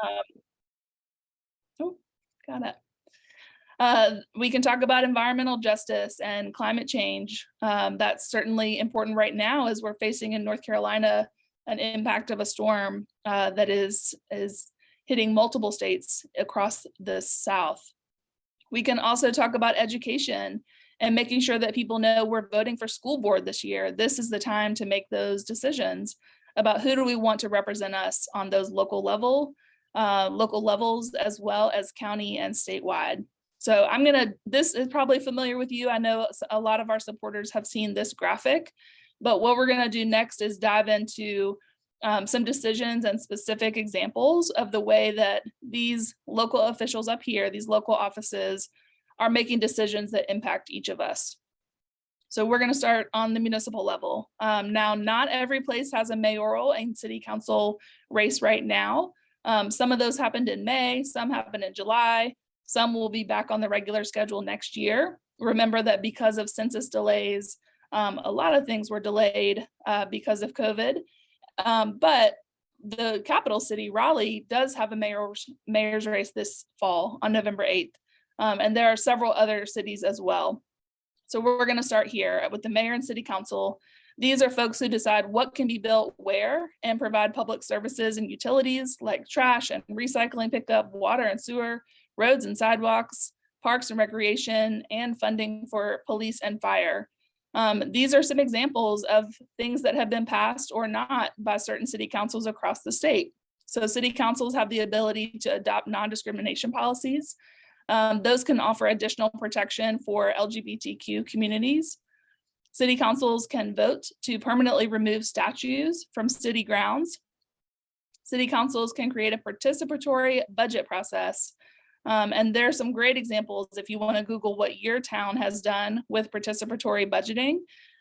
Um, oh, got it. We can talk about environmental justice and climate change. That's certainly important right now as we're facing in North Carolina an impact of a storm that is hitting multiple states across the South. We can also talk about education and making sure that people know we're voting for school board this year. This is the time to make those decisions about who do we want to represent us on those local levels, as well as county and statewide. So this is probably familiar with you. I know a lot of our supporters have seen this graphic, but what we're gonna do next is dive into some decisions and specific examples of the way that these local officials up here, these local offices, are making decisions that impact each of us. So we're gonna start on the municipal level. Now, not every place has a mayoral and city council race right now. Some of those happened in May, some happened in July, some will be back on the regular schedule next year. Remember that because of census delays, a lot of things were delayed because of COVID. But the capital city, Raleigh, does have a mayor's race this fall on November 8th. And there are several other cities as well. So we're going to start here with the mayor and city council. These are folks who decide what can be built where and provide public services and utilities like trash and recycling pickup, water and sewer, roads and sidewalks, parks and recreation, and funding for police and fire. These are some examples of things that have been passed or not by certain city councils across the state. So city councils have the ability to adopt non-discrimination policies. Those can offer additional protection for LGBTQ communities. City councils can vote to permanently remove statues from city grounds. City councils can create a participatory budget process. And there are some great examples if you want to Google what your town has done with participatory budgeting.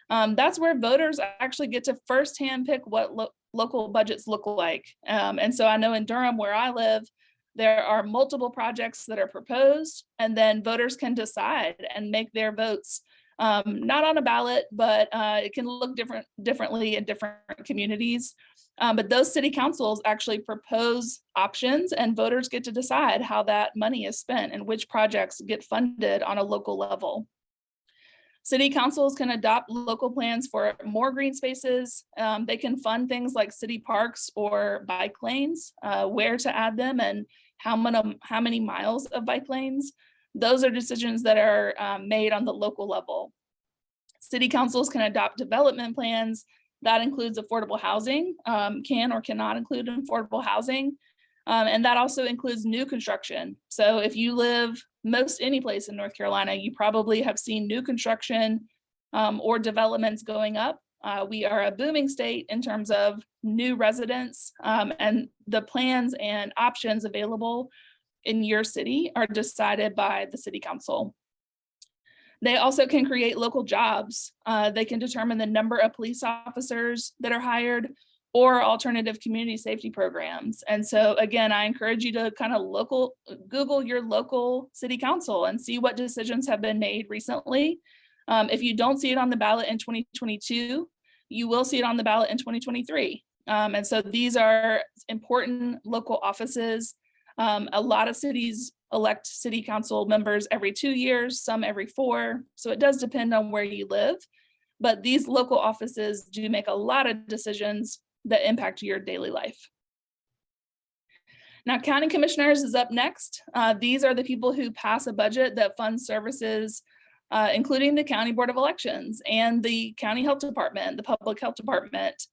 That's where voters actually get to firsthand pick what local budgets look like. And so I know in Durham, where I live, there are multiple projects that are proposed, and then voters can decide and make their votes not on a ballot, but it can look differently in different communities. But those city councils actually propose options, and voters get to decide how that money is spent and which projects get funded on a local level. City councils can adopt local plans for more green spaces. They can fund things like city parks or bike lanes, where to add them and how many miles of bike lanes. Those are decisions that are made on the local level. City councils can adopt development plans. That includes affordable housing, can or cannot include affordable housing. And that also includes new construction. So if you live most any place in North Carolina, you probably have seen new construction or developments going up. We are a booming state in terms of new residents, and the plans and options available in your city are decided by the city council. They also can create local jobs. They can determine the number of police officers that are hired or alternative community safety programs. And so again, I encourage you to kind of Google your local city council and see what decisions have been made recently. If you don't see it on the ballot in 2022, you will see it on the ballot in 2023. And so these are important local offices. A lot of cities elect city council members every 2 years, some every 4. So it does depend on where you live, but these local offices do make a lot of decisions that impact your daily life. Now, county commissioners is up next. These are the people who pass a budget that funds services, including the county board of elections and the county health department, the public health department,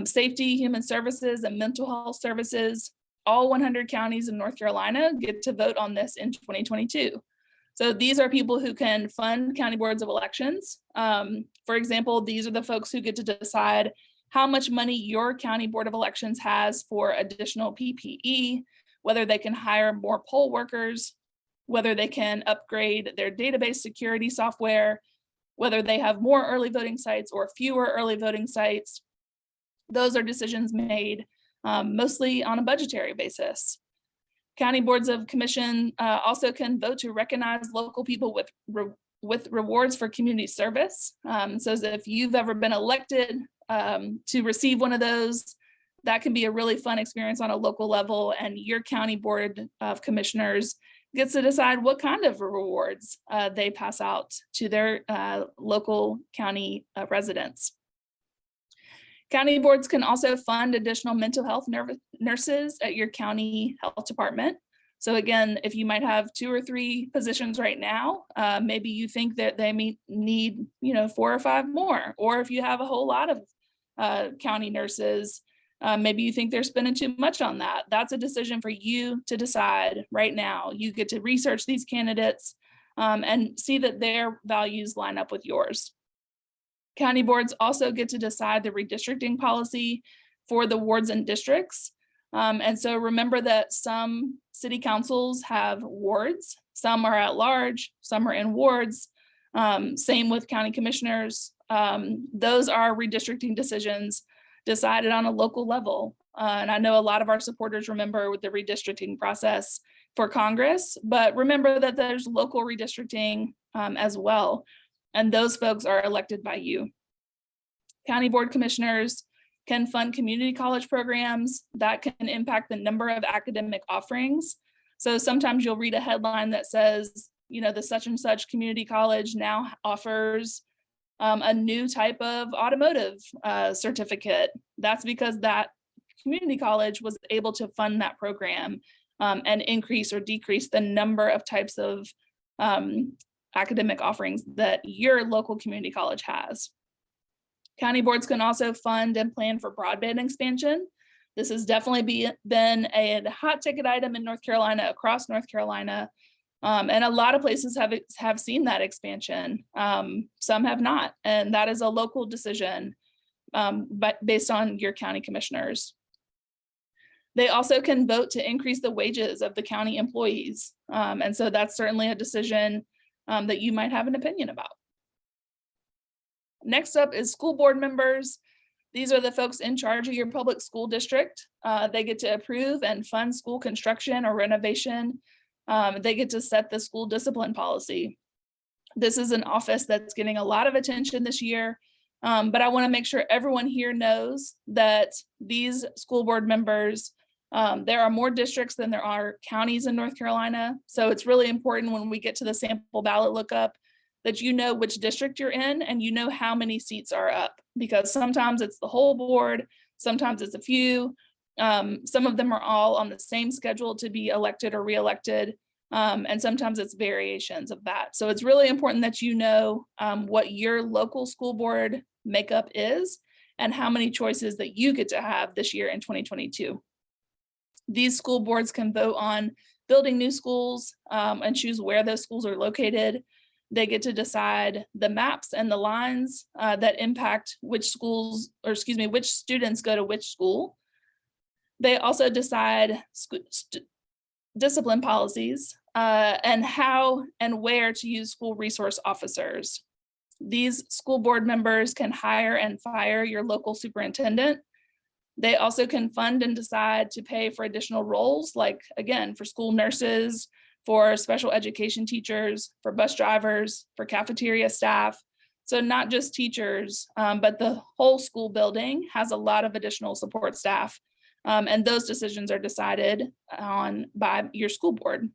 safety, human services, and mental health services. All 100 counties in North Carolina get to vote on this in 2022. So these are people who can fund county boards of elections. For example, these are the folks who get to decide how much money your county board of elections has for additional PPE, whether they can hire more poll workers, whether they can upgrade their database security software, whether they have more early voting sites or fewer early voting sites. Those are decisions made mostly on a budgetary basis. County boards of commission also can vote to recognize local people with rewards for community service. So if you've ever been elected to receive one of those, that can be a really fun experience on a local level, and your county board of commissioners gets to decide what kind of rewards they pass out to their local county residents. County boards can also fund additional mental health nurses at your county health department. So again, if you might have 2 or 3 positions right now, maybe you think that they need 4 or 5 more, or if you have a whole lot of county nurses, maybe you think they're spending too much on that. That's a decision for you to decide right now. You get to research these candidates and see that their values line up with yours. County boards also get to decide the redistricting policy for the wards and districts. And so remember that some city councils have wards, some are at large, some are in wards. Same with county commissioners. Those are redistricting decisions decided on a local level. And I know a lot of our supporters remember with the redistricting process for Congress, but remember that there's local redistricting as well. And those folks are elected by you. County board commissioners can fund community college programs that can impact the number of academic offerings. So sometimes you'll read a headline that says, the such and such community college now offers a new type of automotive certificate. That's because that community college was able to fund that program and increase or decrease the number of types of academic offerings that your local community college has. County boards can also fund and plan for broadband expansion. This has definitely been a hot ticket item in North Carolina, across North Carolina. And a lot of places have seen that expansion. Some have not, and that is a local decision but based on your county commissioners. They also can vote to increase the wages of the county employees. And so that's certainly a decision that you might have an opinion about. Next up is school board members. These are the folks in charge of your public school district. They get to approve and fund school construction or renovation. They get to set the school discipline policy. This is an office that's getting a lot of attention this year, but I want to make sure everyone here knows that these school board members, there are more districts than there are counties in North Carolina. So it's really important when we get to the sample ballot lookup that you know which district you're in and you know how many seats are up, because sometimes it's the whole board, sometimes it's a few. Some of them are all on the same schedule to be elected or reelected, and sometimes it's variations of that. So it's really important that you know what your local school board makeup is and how many choices that you get to have this year in 2022. These school boards can vote on building new schools and choose where those schools are located. They get to decide the maps and the lines that impact which schools, or excuse me, which students go to which school. They also decide discipline policies and how and where to use school resource officers. These school board members can hire and fire your local superintendent. They also can fund and decide to pay for additional roles, like, again, for school nurses, for special education teachers, for bus drivers, for cafeteria staff. So not just teachers, but the whole school building has a lot of additional support staff. And those decisions are decided on by your school board.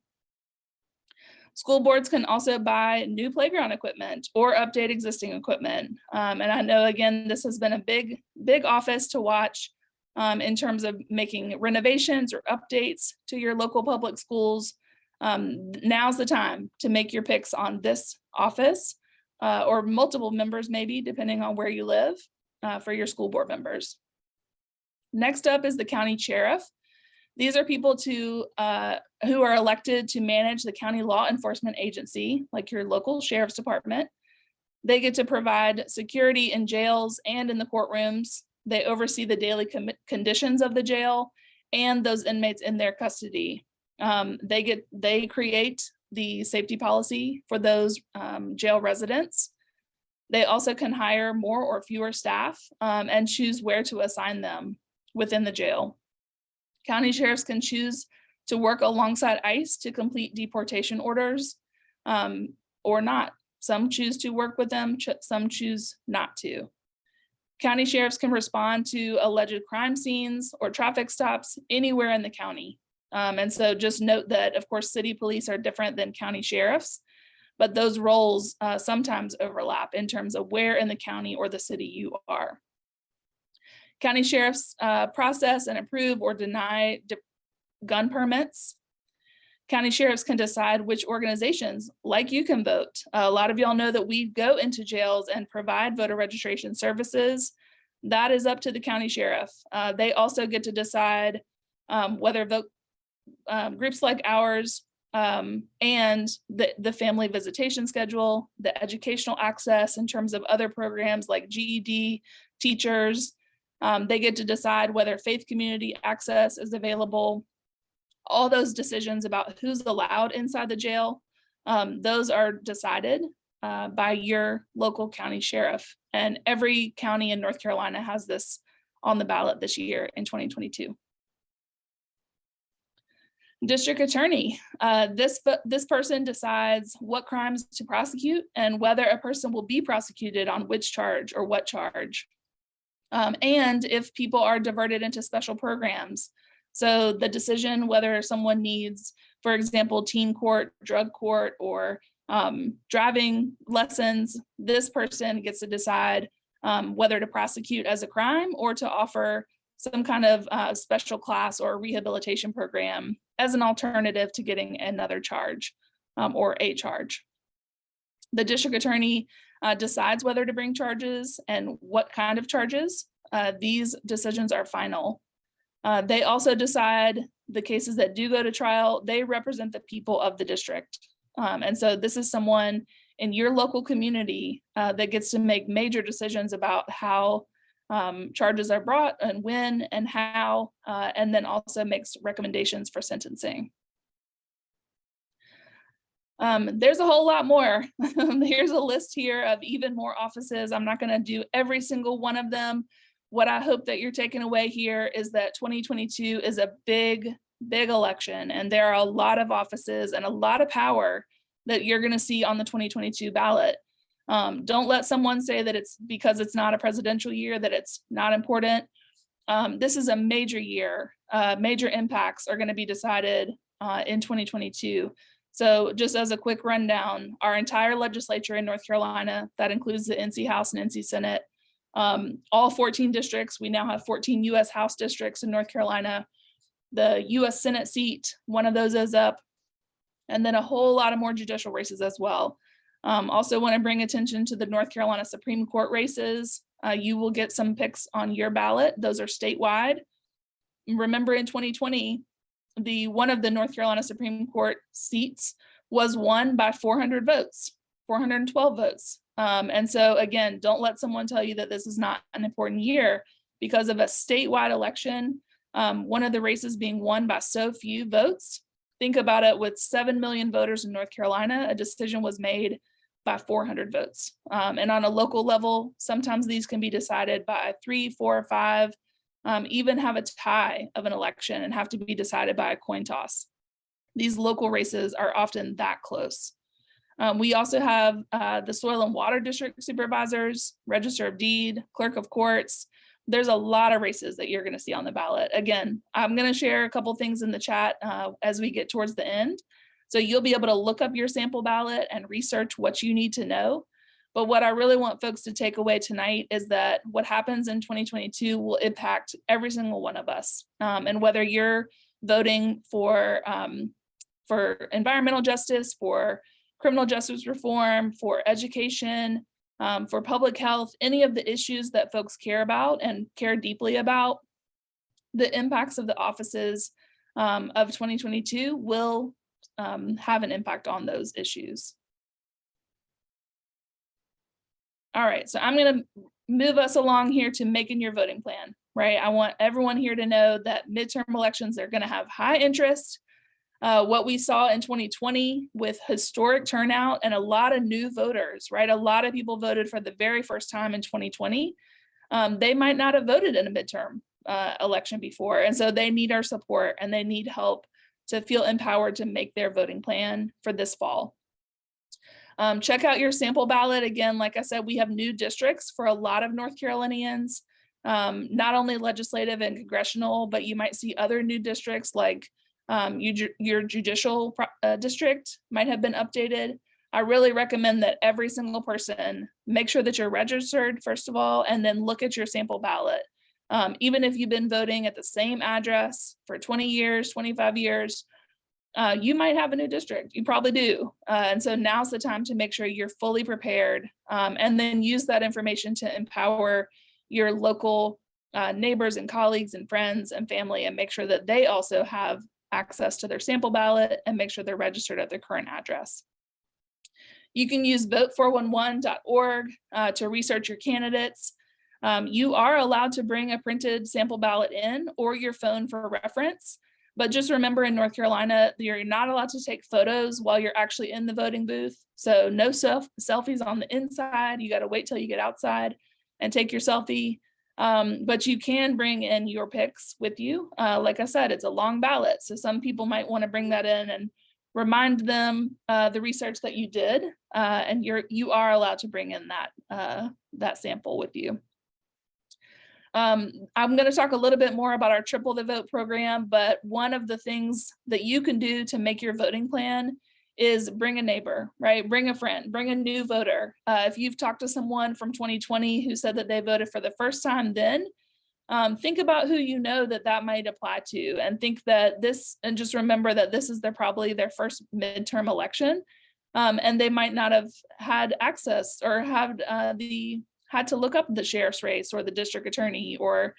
School boards can also buy new playground equipment or update existing equipment. And I know, again, this has been a big office to watch in terms of making renovations or updates to your local public schools. Now's the time to make your picks on this office or multiple members, maybe depending on where you live, for your school board members. Next up is the county sheriff. These are people who are elected to manage the county law enforcement agency, like your local sheriff's department. They get to provide security in jails and in the courtrooms. They oversee the daily conditions of the jail and those inmates in their custody. They create the safety policy for those jail residents. They also can hire more or fewer staff and choose where to assign them within the jail. County sheriffs can choose to work alongside ICE to complete deportation orders or not. Some choose to work with them, some choose not to. County sheriffs can respond to alleged crime scenes or traffic stops anywhere in the county. And so just note that, of course, city police are different than county sheriffs, but those roles sometimes overlap in terms of where in the county or the city you are. County sheriffs process and approve or deny gun permits. County sheriffs can decide which organizations, like you, can vote. A lot of y'all know that we go into jails and provide voter registration services. That is up to the county sheriff. They also get to decide whether vote groups like ours and the family visitation schedule, the educational access in terms of other programs like GED, teachers. They get to decide whether faith community access is available. All those decisions about who's allowed inside the jail, those are decided by your local county sheriff. And every county in North Carolina has this on the ballot this year in 2022. District attorney, this person decides what crimes to prosecute and whether a person will be prosecuted on which charge or what charge. And if people are diverted into special programs. So the decision whether someone needs, for example, teen court, drug court, or driving lessons, this person gets to decide whether to prosecute as a crime or to offer some kind of special class or rehabilitation program as an alternative to getting another charge or a charge. The district attorney decides whether to bring charges and what kind of charges. These decisions are final. They also decide the cases that do go to trial. They represent the people of the district. And so this is someone in your local community that gets to make major decisions about how charges are brought and when and how, and then also makes recommendations for sentencing. There's a whole lot more. Here's a list here of even more offices. I'm not going to do every single one of them. What I hope that you're taking away here is that 2022 is a big, big election, and there are a lot of offices and a lot of power that you're going to see on the 2022 ballot. Don't let someone say that it's because it's not a presidential year that it's not important. This is a major year. Major impacts are going to be decided in 2022. So just as a quick rundown, our entire legislature in North Carolina, that includes the NC House and NC Senate, all 14 districts. We now have 14 US House districts in North Carolina. The US Senate seat, one of those is up, and then a whole lot of more judicial races as well. Also want to bring attention to the North Carolina Supreme Court races. You will get some picks on your ballot. Those are statewide. Remember in 2020, one of the North Carolina Supreme Court seats was won by 400 votes, 412 votes. And so again, don't let someone tell you that this is not an important year because of a statewide election. One of the races being won by so few votes. Think about it, with 7 million voters in North Carolina, a decision was made by 400 votes. And on a local level, sometimes these can be decided by 3, 4, or 5, even have a tie of an election and have to be decided by a coin toss. These local races are often that close. We also have the Soil and Water District Supervisors, Register of Deed, Clerk of Courts. There's a lot of races that you're going to see on the ballot. Again, I'm going to share a couple things in the chat as we get towards the end. So you'll be able to look up your sample ballot and research what you need to know. But what I really want folks to take away tonight is that what happens in 2022 will impact every single one of us. And whether you're voting for environmental justice, for criminal justice reform, for education, for public health, any of the issues that folks care about and care deeply about, the impacts of the offices of 2022 will have an impact on those issues. All right, so I'm going to move us along here to making your voting plan, right? I want everyone here to know that midterm elections are going to have high interest. What we saw in 2020 with historic turnout and a lot of new voters, right? A lot of people voted for the very first time in 2020. They might not have voted in a midterm election before. And so they need our support and they need help to feel empowered to make their voting plan for this fall. Check out your sample ballot. Again, like I said, we have new districts for a lot of North Carolinians, not only legislative and congressional, but you might see other new districts like your judicial district might have been updated. I really recommend that every single person make sure that you're registered, first of all, and then look at your sample ballot. Even if you've been voting at the same address for 20 years, 25 years, you might have a new district. You probably do. And so now's the time to make sure you're fully prepared, and then use that information to empower your local neighbors and colleagues and friends and family, and make sure that they also have access to their sample ballot and make sure they're registered at their current address. You can use vote411.org to research your candidates. You are allowed to bring a printed sample ballot in or your phone for reference, but just remember in North Carolina, you're not allowed to take photos while you're actually in the voting booth. So no selfies on the inside. You got to wait till you get outside and take your selfie. But you can bring in your picks with you. Like I said, it's a long ballot. So some people might want to bring that in and remind them the research that you did, and you are allowed to bring in that sample with you. I'm going to talk a little bit more about our Triple the Vote program, but one of the things that you can do to make your voting plan is bring a neighbor, right? Bring a friend, bring a new voter. If you've talked to someone from 2020 who said that they voted for the first time then, think about who you know that might apply to, and think that and just remember that this is probably their first midterm election, and they might not have had access or had to look up the sheriff's race or the district attorney or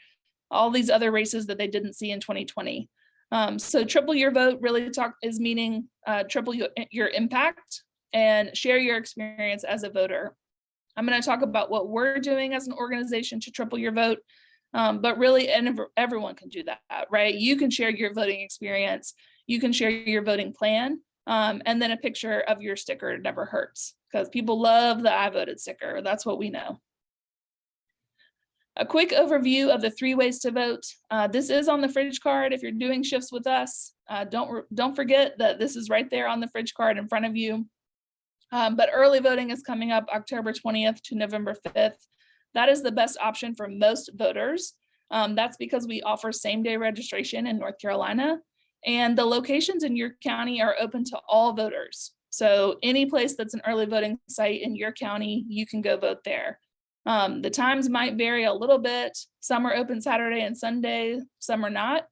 all these other races that they didn't see in 2020. So triple your vote really is meaning triple your impact and share your experience as a voter. I'm going to talk about what we're doing as an organization to triple your vote, but really everyone can do that, right? You can share your voting experience, you can share your voting plan, and then a picture of your sticker never hurts, because people love the I voted sticker. That's what we know. A quick overview of the 3 ways to vote. This is on the fridge card if you're doing shifts with us. Don't forget that this is right there on the fridge card in front of you. But early voting is coming up October 20th to November 5th. That is the best option for most voters. That's because we offer same-day registration in North Carolina, and the locations in your county are open to all voters. So any place that's an early voting site in your county, you can go vote there. The times might vary a little bit. Some are open Saturday and Sunday, some are not.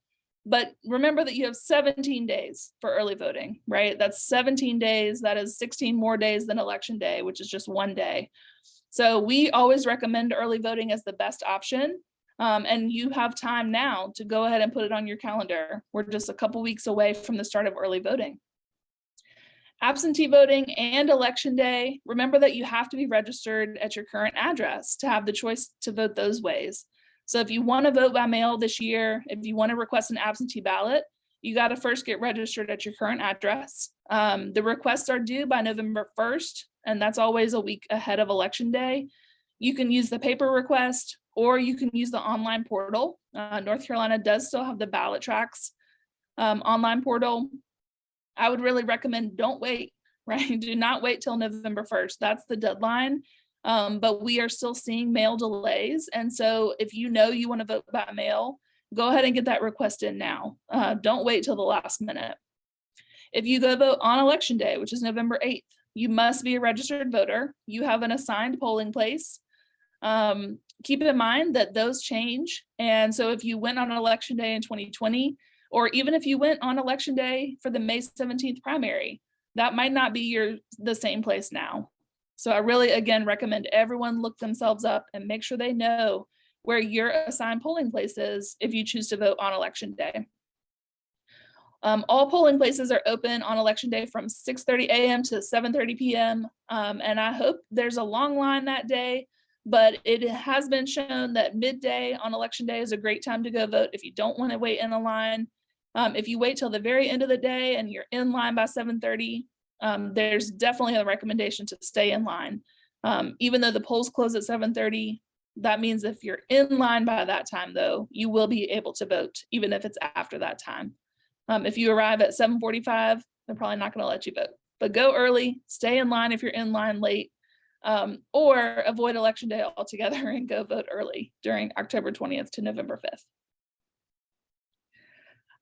But remember that you have 17 days for early voting, right? That's 17 days. That is 16 more days than election day, which is just 1 day. So we always recommend early voting as the best option. And you have time now to go ahead and put it on your calendar. We're just a couple weeks away from the start of early voting. Absentee voting and election day, remember that you have to be registered at your current address to have the choice to vote those ways. So if you want to vote by mail this year, if you want to request an absentee ballot, you got to first get registered at your current address. The requests are due by November 1st, and that's always a week ahead of election day. You can use the paper request, or you can use the online portal. North Carolina does still have the ballot tracks online portal. I would really recommend don't wait, right? Do not wait till November 1st. That's the deadline. But we are still seeing mail delays. And so if you know you want to vote by mail, go ahead and get that request in now. Don't wait till the last minute. If you go vote on election day, which is November 8th, you must be a registered voter. You have an assigned polling place. Keep in mind that those change. And so if you went on election day in 2020, or even if you went on election day for the May 17th primary, that might not be the same place now. So I really, again, recommend everyone look themselves up and make sure they know where your assigned polling place is if you choose to vote on election day. All polling places are open on election day from 6:30 a.m. to 7:30 p.m. And I hope there's a long line that day, but it has been shown that midday on election day is a great time to go vote if you don't want to wait in a line. If you wait till the very end of the day and you're in line by 7:30, there's definitely a recommendation to stay in line. Even though the polls close at 7:30, that means if you're in line by that time, though, you will be able to vote, even if it's after that time. If you arrive at 7:45, they're probably not going to let you vote. but go early, stay in line if you're in line late, or avoid election day altogether and go vote early during October 20th to November 5th.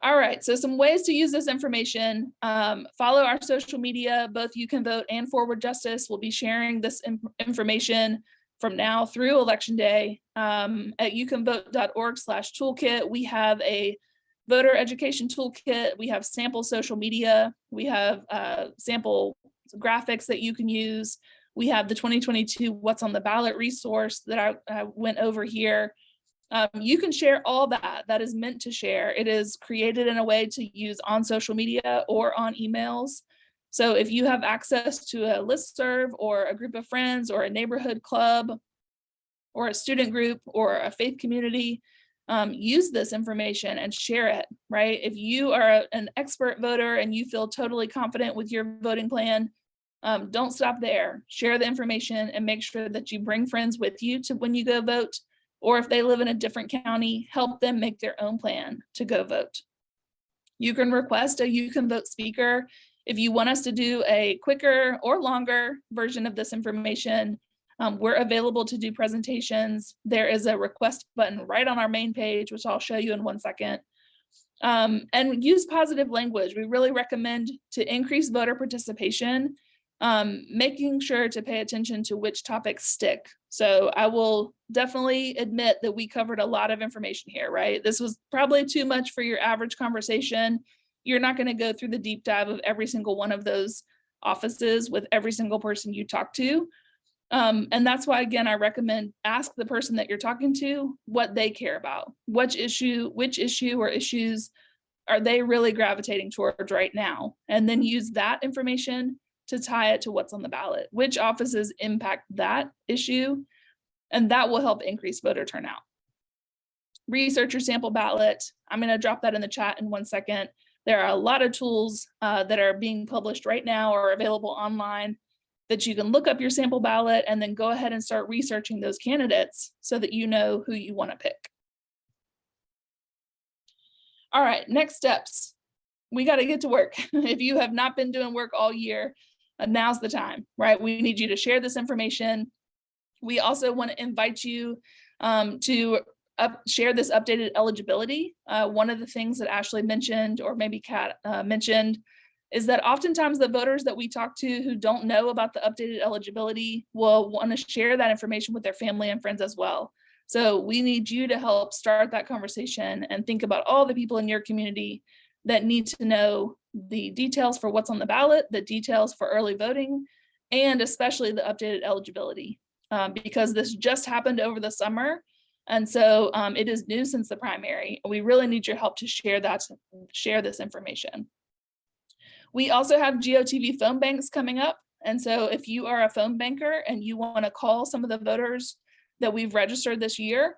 All right, so some ways to use this information. Follow our social media. Both You Can Vote and Forward Justice will be sharing this information from now through Election Day. At youcanvote.org/toolkit, we have a voter education toolkit. We have sample social media. We have sample graphics that you can use. We have the 2022 What's on the Ballot resource that I went over here. You can share all that is meant to share. It is created in a way to use on social media or on emails. So if you have access to a listserv or a group of friends or a neighborhood club or a student group or a faith community, use this information and share it, right? If you are an expert voter and you feel totally confident with your voting plan, don't stop there. Share the information and make sure that you bring friends with you to when you go vote. Or if they live in a different county, help them make their own plan to go vote. You can request a You Can Vote speaker. If you want us to do a quicker or longer version of this information, we're available to do presentations. There is a request button right on our main page, which I'll show you in 1 second. And use positive language. We really recommend to increase voter participation, making sure to pay attention to which topics stick. So I will definitely admit that we covered a lot of information here, right? This was probably too much for your average conversation. You're not going to go through the deep dive of every single one of those offices with every single person you talk to. And that's why, again, I recommend ask the person that you're talking to what they care about. Which issue or issues are they really gravitating towards right now? And then use that information to tie it to what's on the ballot, which offices impact that issue, and that will help increase voter turnout. Research your sample ballot. I'm going to drop that in the chat in 1 second. There are a lot of tools that are being published right now or available online that you can look up your sample ballot and then go ahead and start researching those candidates so that you know who you want to pick. All right, next steps. We got to get to work. If you have not been doing work all year, now's the time, right? We need you to share this information. We also want to invite you to share this updated eligibility. One of the things that Ashley mentioned, or maybe Kat mentioned, is that oftentimes the voters that we talk to who don't know about the updated eligibility will want to share that information with their family and friends as well. So we need you to help start that conversation and think about all the people in your community that need to know the details for what's on the ballot, the details for early voting, and especially the updated eligibility, because this just happened over the summer. And so it is new since the primary. We really need your help to share this information. We also have GOTV phone banks coming up. And so if you are a phone banker and you want to call some of the voters that we've registered this year,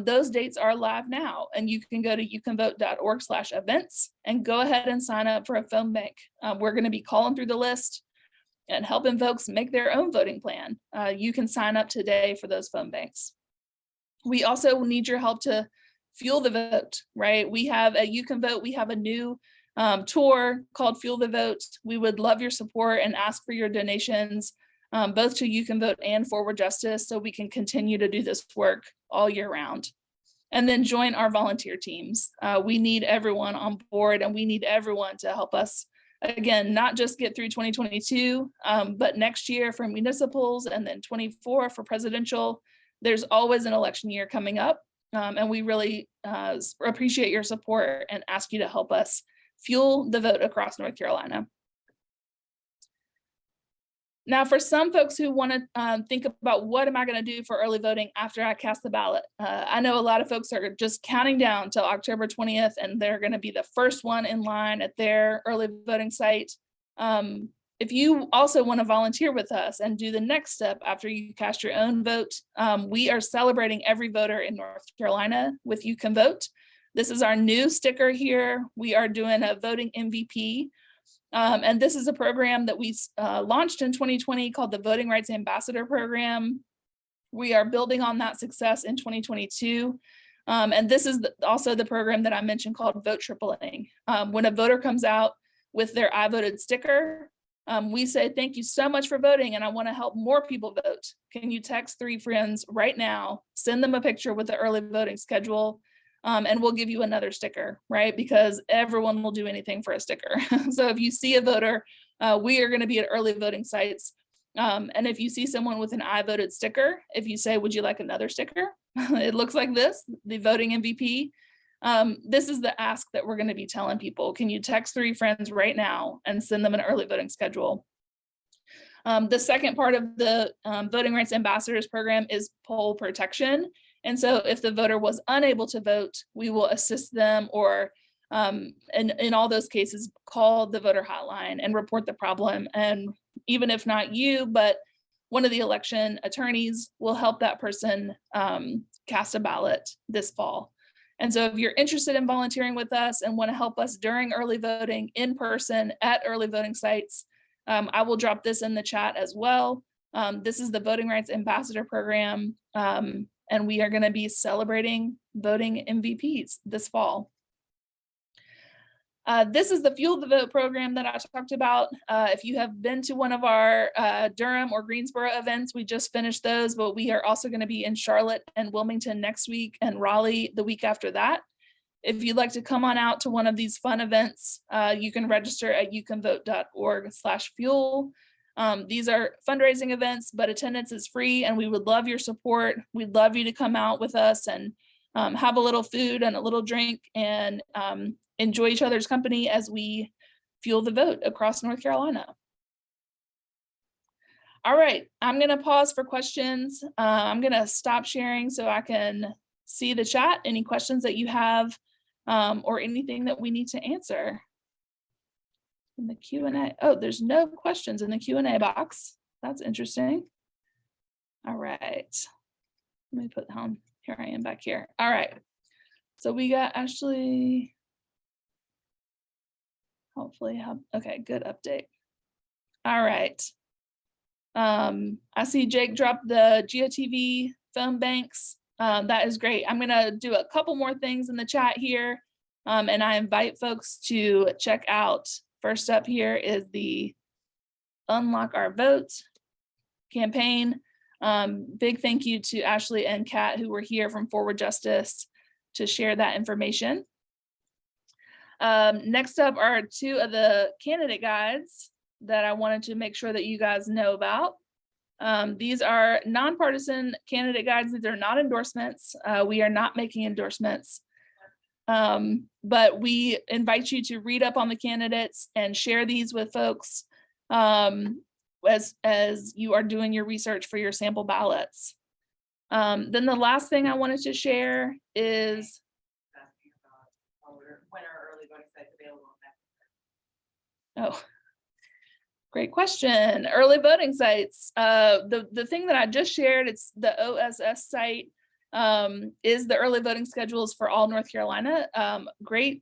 those dates are live now, and you can go to youcanvote.org/events and go ahead and sign up for a phone bank. We're going to be calling through the list and helping folks make their own voting plan. You can sign up today for those phone banks. We also need your help to fuel the vote, right? We have a You Can Vote. We have a new tour called Fuel the Vote. We would love your support and ask for your donations, both to You Can Vote and Forward Justice, so we can continue to do this work all year round. And then join our volunteer teams. We need everyone on board, and we need everyone to help us, again, not just get through 2022, but next year for municipals, and then 24 for presidential. There's always an election year coming up, and we really appreciate your support and ask you to help us fuel the vote across North Carolina. Now, for some folks who want to think about what am I going to do for early voting after I cast the ballot, I know a lot of folks are just counting down till October 20th, and they're going to be the first one in line at their early voting site. If you also want to volunteer with us and do the next step after you cast your own vote, we are celebrating every voter in North Carolina with You Can Vote. This is our new sticker here. We are doing a voting MVP. And this is a program that we launched in 2020 called the Voting Rights Ambassador Program. We are building on that success in 2022. And this is also the program that I mentioned called Vote Tripling. When a voter comes out with their I voted sticker, we say, thank you so much for voting, and I want to help more people vote. Can you text 3 friends right now, send them a picture with the early voting schedule, and we'll give you another sticker, right? Because everyone will do anything for a sticker. So if you see a voter, we are going to be at early voting sites. And if you see someone with an I voted sticker, if you say, would you like another sticker? It looks like this, the voting MVP. This is the ask that we're going to be telling people. Can you text 3 friends right now and send them an early voting schedule? The second part of the Voting Rights Ambassadors program is poll protection. And so if the voter was unable to vote, we will assist them, or in all those cases, call the voter hotline and report the problem. And even if not you, but one of the election attorneys will help that person cast a ballot this fall. And so if you're interested in volunteering with us and want to help us during early voting in person at early voting sites, I will drop this in the chat as well. This is the Voting Rights Ambassador Program, and we are going to be celebrating voting MVPs this fall. This is the Fuel the Vote program that I talked about. If you have been to one of our Durham or Greensboro events, we just finished those, but we are also going to be in Charlotte and Wilmington next week and Raleigh the week after that. If you'd like to come on out to one of these fun events, you can register at youcanvote.org/fuel. These are fundraising events, but attendance is free, and we would love your support. We'd love you to come out with us and have a little food and a little drink and enjoy each other's company as we fuel the vote across North Carolina. All right, I'm going to pause for questions. I'm going to stop sharing so I can see the chat, any questions that you have, or anything that we need to answer. In the Q&A, oh, there's no questions in the Q&A box. That's interesting. All right, let me put down, here I am back here. All right, so we got Ashley. Hopefully, okay, good update. All right. I see Jake dropped the GeoTV phone banks. That is great. I'm gonna do a couple more things in the chat here. And I invite folks to check out, first up here is the Unlock Our Vote campaign. Big thank you to Ashley and Kat, who were here from Forward Justice to share that information. Next up are 2 of the candidate guides that I wanted to make sure that you guys know about. These are nonpartisan candidate guides. These are not endorsements. We are not making endorsements, but we invite you to read up on the candidates and share these with folks as you are doing your research for your sample ballots. Then the last thing I wanted to share is when are early voting sites available? Oh, great question. Early voting sites. The thing that I just shared, it's the OSS site, is the early voting schedules for all North Carolina. Great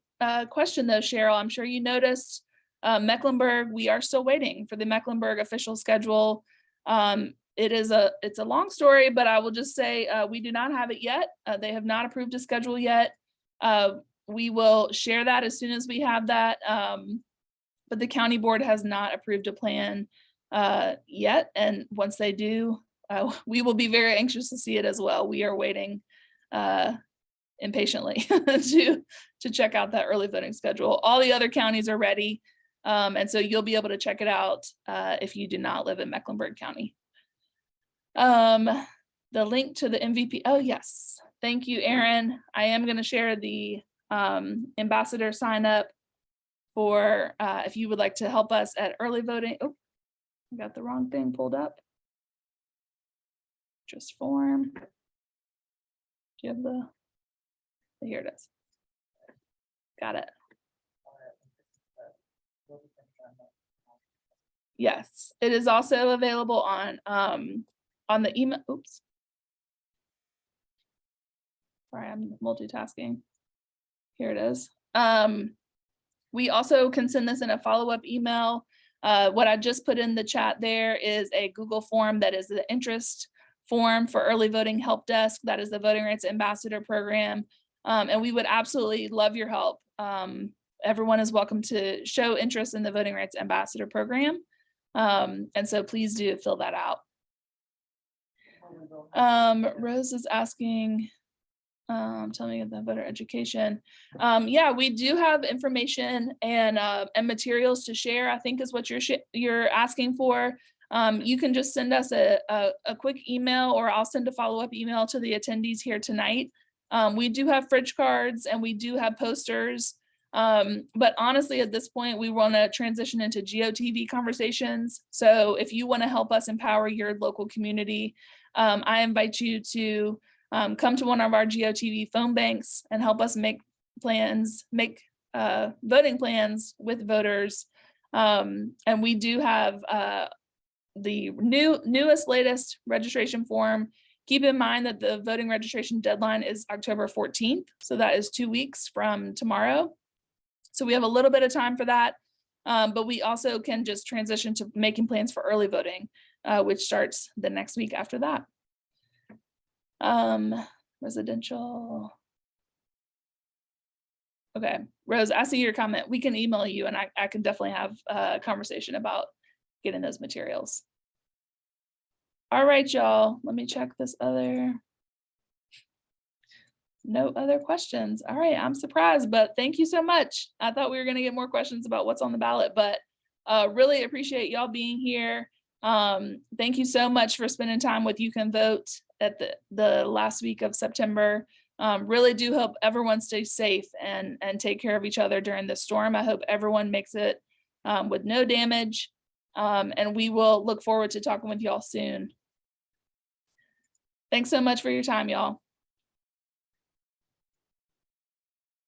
question though, Cheryl. I'm sure you noticed Mecklenburg, we are still waiting for the Mecklenburg official schedule. It's a long story, but I will just say we do not have it yet. They have not approved a schedule yet. We will share that as soon as we have that, but the county board has not approved a plan yet. And once they do, we will be very anxious to see it as well. We are waiting impatiently to check out that early voting schedule. All the other counties are ready. And so you'll be able to check it out if you do not live in Mecklenburg County. The link to the MVP. Oh, yes. Thank you, Aaron. I am going to share the ambassador sign up for if you would like to help us at early voting. Oh, I got the wrong thing pulled up. Just form. Do you have the, here it is. Got it. Yes, it is also available on the email. Oops. Sorry, I'm multitasking. Here it is. We also can send this in a follow-up email. What I just put in the chat there is a Google form that is the interest form for early voting help desk. That is the Voting Rights Ambassador Program. And we would absolutely love your help. Everyone is welcome to show interest in the Voting Rights Ambassador Program. And so please do fill that out. Rose is asking, tell me the voter education. Yeah, we do have information and materials to share, I think is what you're asking for. You can just send us a quick email, or I'll send a follow-up email to the attendees here tonight. We do have fridge cards and we do have posters. But honestly, at this point, we want to transition into GOTV conversations. So if you want to help us empower your local community, I invite you to come to one of our GOTV phone banks and help us make voting plans with voters. And we do have the newest, latest registration form. Keep in mind that the voting registration deadline is October 14th. So that is 2 weeks from tomorrow. So we have a little bit of time for that. But we also can just transition to making plans for early voting, which starts the next week after that. Residential. Okay, Rose, I see your comment. We can email you and I can definitely have a conversation about getting those materials. All right, y'all, let me check this other. No other questions. All right, I'm surprised, but thank you so much. I thought we were gonna get more questions about what's on the ballot, but really appreciate y'all being here. Thank you so much for spending time with You Can Vote at the last week of September. Really do hope everyone stays safe and take care of each other during this storm. I hope everyone makes it with no damage. And we will look forward to talking with y'all soon. Thanks so much for your time, y'all.